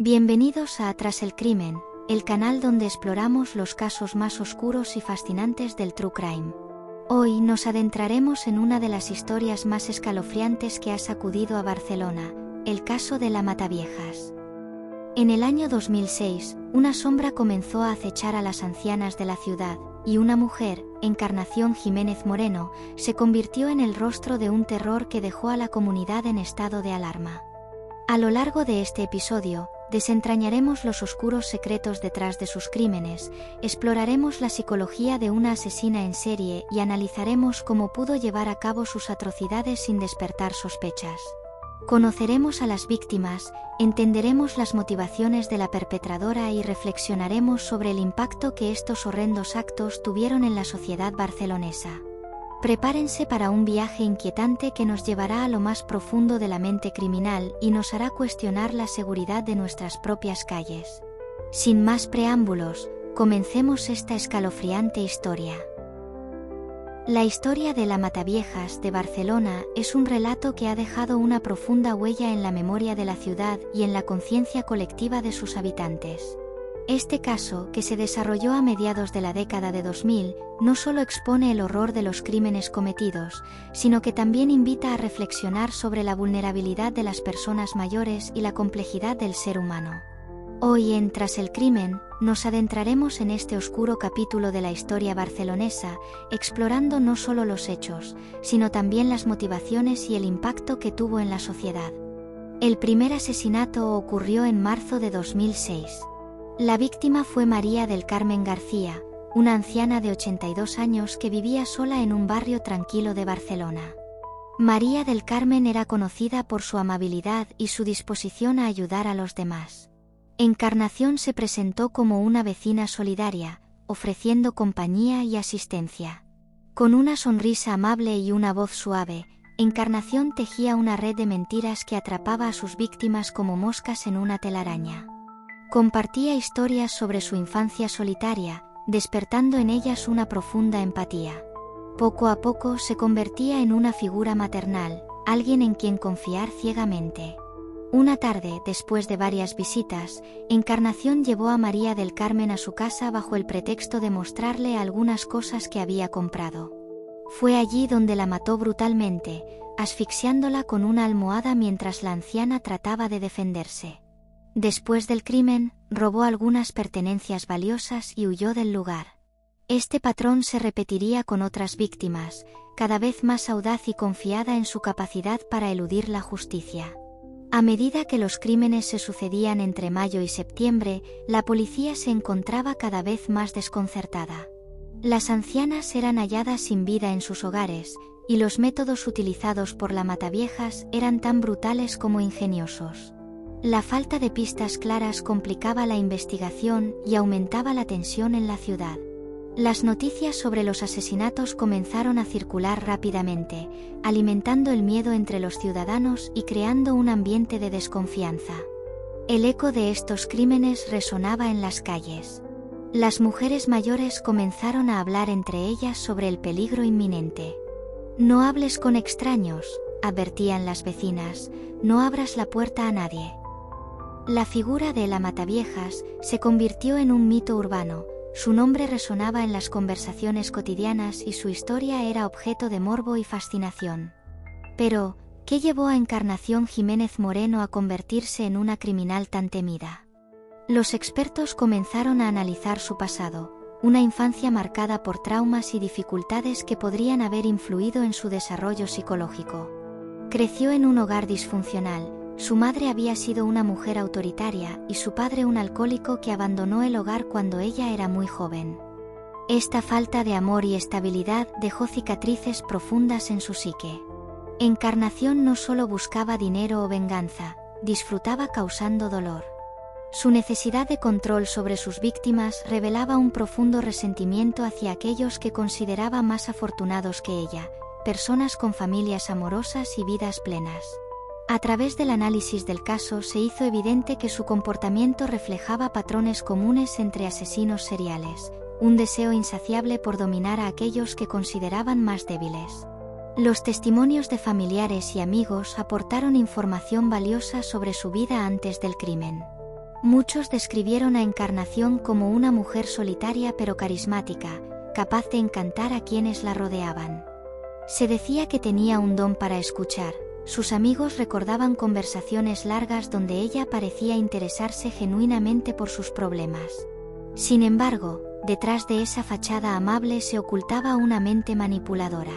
Bienvenidos a Tras el Crimen, el canal donde exploramos los casos más oscuros y fascinantes del True Crime. Hoy nos adentraremos en una de las historias más escalofriantes que ha sacudido a Barcelona, el caso de la Mataviejas. En el año 2006, una sombra comenzó a acechar a las ancianas de la ciudad, y una mujer, Encarnación Jiménez Moreno, se convirtió en el rostro de un terror que dejó a la comunidad en estado de alarma. A lo largo de este episodio, desentrañaremos los oscuros secretos detrás de sus crímenes, exploraremos la psicología de una asesina en serie y analizaremos cómo pudo llevar a cabo sus atrocidades sin despertar sospechas. Conoceremos a las víctimas, entenderemos las motivaciones de la perpetradora y reflexionaremos sobre el impacto que estos horrendos actos tuvieron en la sociedad barcelonesa. Prepárense para un viaje inquietante que nos llevará a lo más profundo de la mente criminal y nos hará cuestionar la seguridad de nuestras propias calles. Sin más preámbulos, comencemos esta escalofriante historia. La historia de la Mataviejas de Barcelona es un relato que ha dejado una profunda huella en la memoria de la ciudad y en la conciencia colectiva de sus habitantes. Este caso, que se desarrolló a mediados de la década de 2000, no solo expone el horror de los crímenes cometidos, sino que también invita a reflexionar sobre la vulnerabilidad de las personas mayores y la complejidad del ser humano. Hoy en Tras el Crimen, nos adentraremos en este oscuro capítulo de la historia barcelonesa, explorando no solo los hechos, sino también las motivaciones y el impacto que tuvo en la sociedad. El primer asesinato ocurrió en marzo de 2006. La víctima fue María del Carmen García, una anciana de 82 años que vivía sola en un barrio tranquilo de Barcelona. María del Carmen era conocida por su amabilidad y su disposición a ayudar a los demás. Encarnación se presentó como una vecina solidaria, ofreciendo compañía y asistencia. Con una sonrisa amable y una voz suave, Encarnación tejía una red de mentiras que atrapaba a sus víctimas como moscas en una telaraña. Compartía historias sobre su infancia solitaria, despertando en ellas una profunda empatía. Poco a poco se convertía en una figura maternal, alguien en quien confiar ciegamente. Una tarde, después de varias visitas, Encarnación llevó a María del Carmen a su casa bajo el pretexto de mostrarle algunas cosas que había comprado. Fue allí donde la mató brutalmente, asfixiándola con una almohada mientras la anciana trataba de defenderse. Después del crimen, robó algunas pertenencias valiosas y huyó del lugar. Este patrón se repetiría con otras víctimas, cada vez más audaz y confiada en su capacidad para eludir la justicia. A medida que los crímenes se sucedían entre mayo y septiembre, la policía se encontraba cada vez más desconcertada. Las ancianas eran halladas sin vida en sus hogares, y los métodos utilizados por la Mataviejas eran tan brutales como ingeniosos. La falta de pistas claras complicaba la investigación y aumentaba la tensión en la ciudad. Las noticias sobre los asesinatos comenzaron a circular rápidamente, alimentando el miedo entre los ciudadanos y creando un ambiente de desconfianza. El eco de estos crímenes resonaba en las calles. Las mujeres mayores comenzaron a hablar entre ellas sobre el peligro inminente. «No hables con extraños», advertían las vecinas, «no abras la puerta a nadie». La figura de la Mataviejas se convirtió en un mito urbano, su nombre resonaba en las conversaciones cotidianas y su historia era objeto de morbo y fascinación. Pero, ¿qué llevó a Encarnación Jiménez Moreno a convertirse en una criminal tan temida? Los expertos comenzaron a analizar su pasado, una infancia marcada por traumas y dificultades que podrían haber influido en su desarrollo psicológico. Creció en un hogar disfuncional. Su madre había sido una mujer autoritaria y su padre un alcohólico que abandonó el hogar cuando ella era muy joven. Esta falta de amor y estabilidad dejó cicatrices profundas en su psique. Encarnación no solo buscaba dinero o venganza, disfrutaba causando dolor. Su necesidad de control sobre sus víctimas revelaba un profundo resentimiento hacia aquellos que consideraba más afortunados que ella, personas con familias amorosas y vidas plenas. A través del análisis del caso se hizo evidente que su comportamiento reflejaba patrones comunes entre asesinos seriales, un deseo insaciable por dominar a aquellos que consideraban más débiles. Los testimonios de familiares y amigos aportaron información valiosa sobre su vida antes del crimen. Muchos describieron a Encarnación como una mujer solitaria pero carismática, capaz de encantar a quienes la rodeaban. Se decía que tenía un don para escuchar. Sus amigos recordaban conversaciones largas donde ella parecía interesarse genuinamente por sus problemas. Sin embargo, detrás de esa fachada amable se ocultaba una mente manipuladora.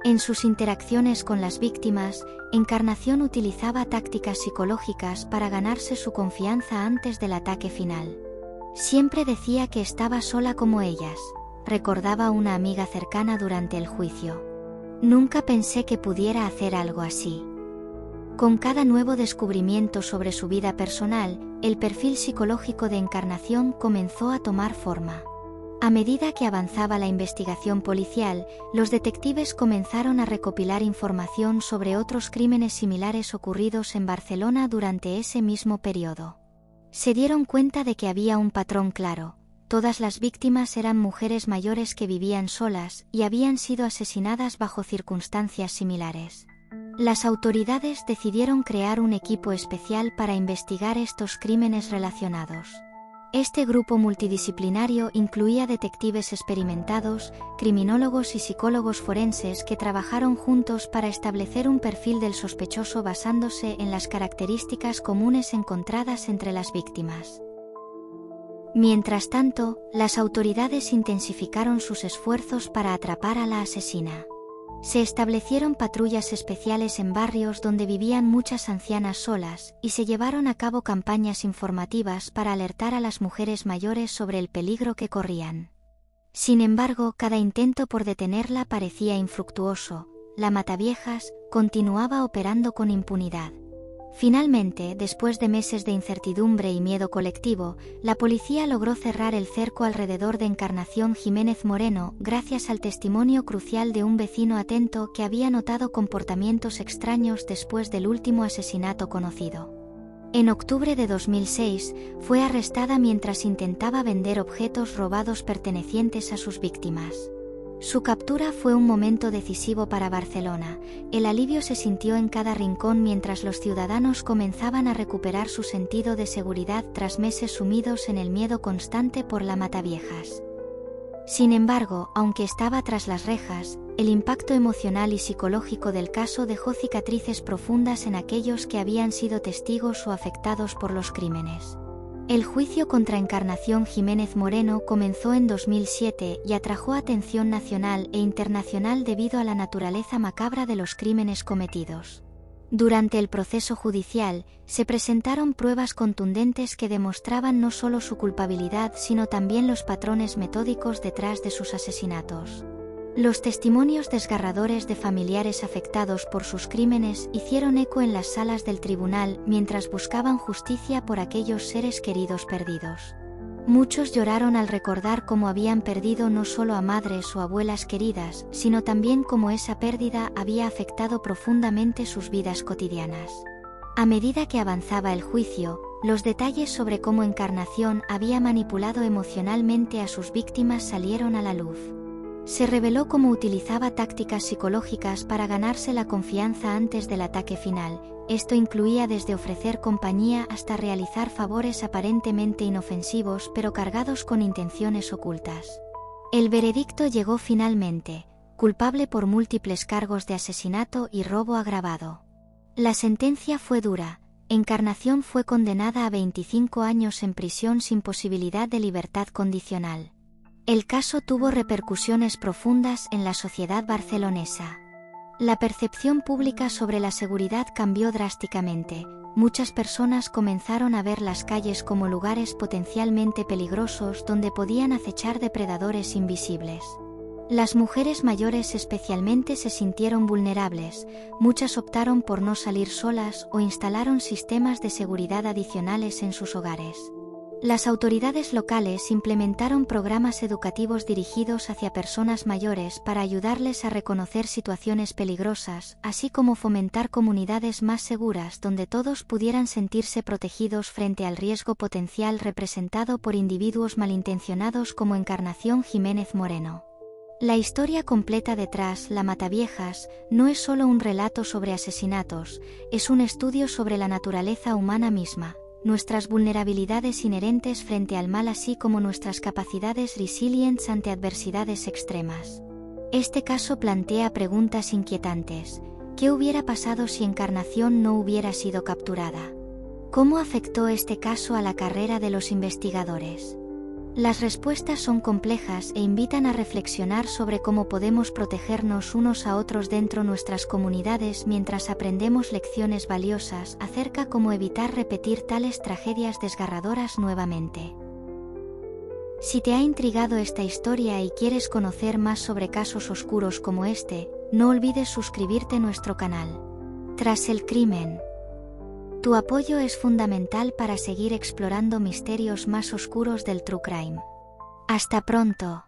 En sus interacciones con las víctimas, Encarnación utilizaba tácticas psicológicas para ganarse su confianza antes del ataque final. Siempre decía que estaba sola como ellas, recordaba una amiga cercana durante el juicio. Nunca pensé que pudiera hacer algo así. Con cada nuevo descubrimiento sobre su vida personal, el perfil psicológico de Encarnación comenzó a tomar forma. A medida que avanzaba la investigación policial, los detectives comenzaron a recopilar información sobre otros crímenes similares ocurridos en Barcelona durante ese mismo periodo. Se dieron cuenta de que había un patrón claro. Todas las víctimas eran mujeres mayores que vivían solas y habían sido asesinadas bajo circunstancias similares. Las autoridades decidieron crear un equipo especial para investigar estos crímenes relacionados. Este grupo multidisciplinario incluía detectives experimentados, criminólogos y psicólogos forenses que trabajaron juntos para establecer un perfil del sospechoso basándose en las características comunes encontradas entre las víctimas. Mientras tanto, las autoridades intensificaron sus esfuerzos para atrapar a la asesina. Se establecieron patrullas especiales en barrios donde vivían muchas ancianas solas y se llevaron a cabo campañas informativas para alertar a las mujeres mayores sobre el peligro que corrían. Sin embargo, cada intento por detenerla parecía infructuoso. La Mataviejas continuaba operando con impunidad. Finalmente, después de meses de incertidumbre y miedo colectivo, la policía logró cerrar el cerco alrededor de Encarnación Jiménez Moreno gracias al testimonio crucial de un vecino atento que había notado comportamientos extraños después del último asesinato conocido. En octubre de 2006, fue arrestada mientras intentaba vender objetos robados pertenecientes a sus víctimas. Su captura fue un momento decisivo para Barcelona. El alivio se sintió en cada rincón mientras los ciudadanos comenzaban a recuperar su sentido de seguridad tras meses sumidos en el miedo constante por la Mataviejas. Sin embargo, aunque estaba tras las rejas, el impacto emocional y psicológico del caso dejó cicatrices profundas en aquellos que habían sido testigos o afectados por los crímenes. El juicio contra Encarnación Jiménez Moreno comenzó en 2007 y atrajo atención nacional e internacional debido a la naturaleza macabra de los crímenes cometidos. Durante el proceso judicial, se presentaron pruebas contundentes que demostraban no solo su culpabilidad sino también los patrones metódicos detrás de sus asesinatos. Los testimonios desgarradores de familiares afectados por sus crímenes hicieron eco en las salas del tribunal mientras buscaban justicia por aquellos seres queridos perdidos. Muchos lloraron al recordar cómo habían perdido no solo a madres o abuelas queridas, sino también cómo esa pérdida había afectado profundamente sus vidas cotidianas. A medida que avanzaba el juicio, los detalles sobre cómo Encarnación había manipulado emocionalmente a sus víctimas salieron a la luz. Se reveló cómo utilizaba tácticas psicológicas para ganarse la confianza antes del ataque final. Esto incluía desde ofrecer compañía hasta realizar favores aparentemente inofensivos pero cargados con intenciones ocultas. El veredicto llegó finalmente, culpable por múltiples cargos de asesinato y robo agravado. La sentencia fue dura. Encarnación fue condenada a 25 años en prisión sin posibilidad de libertad condicional. El caso tuvo repercusiones profundas en la sociedad barcelonesa. La percepción pública sobre la seguridad cambió drásticamente. Muchas personas comenzaron a ver las calles como lugares potencialmente peligrosos donde podían acechar depredadores invisibles. Las mujeres mayores especialmente se sintieron vulnerables. Muchas optaron por no salir solas o instalaron sistemas de seguridad adicionales en sus hogares. Las autoridades locales implementaron programas educativos dirigidos hacia personas mayores para ayudarles a reconocer situaciones peligrosas, así como fomentar comunidades más seguras donde todos pudieran sentirse protegidos frente al riesgo potencial representado por individuos malintencionados como Encarnación Jiménez Moreno. La historia completa detrás La Mataviejas no es solo un relato sobre asesinatos, es un estudio sobre la naturaleza humana misma. nuestras vulnerabilidades inherentes frente al mal así como nuestras capacidades resilientes ante adversidades extremas. Este caso plantea preguntas inquietantes. ¿Qué hubiera pasado si Encarnación no hubiera sido capturada? ¿Cómo afectó este caso a la carrera de los investigadores? Las respuestas son complejas e invitan a reflexionar sobre cómo podemos protegernos unos a otros dentro de nuestras comunidades mientras aprendemos lecciones valiosas acerca de cómo evitar repetir tales tragedias desgarradoras nuevamente. Si te ha intrigado esta historia y quieres conocer más sobre casos oscuros como este, no olvides suscribirte a nuestro canal. Tras el crimen. Tu apoyo es fundamental para seguir explorando misterios más oscuros del True Crime. Hasta pronto.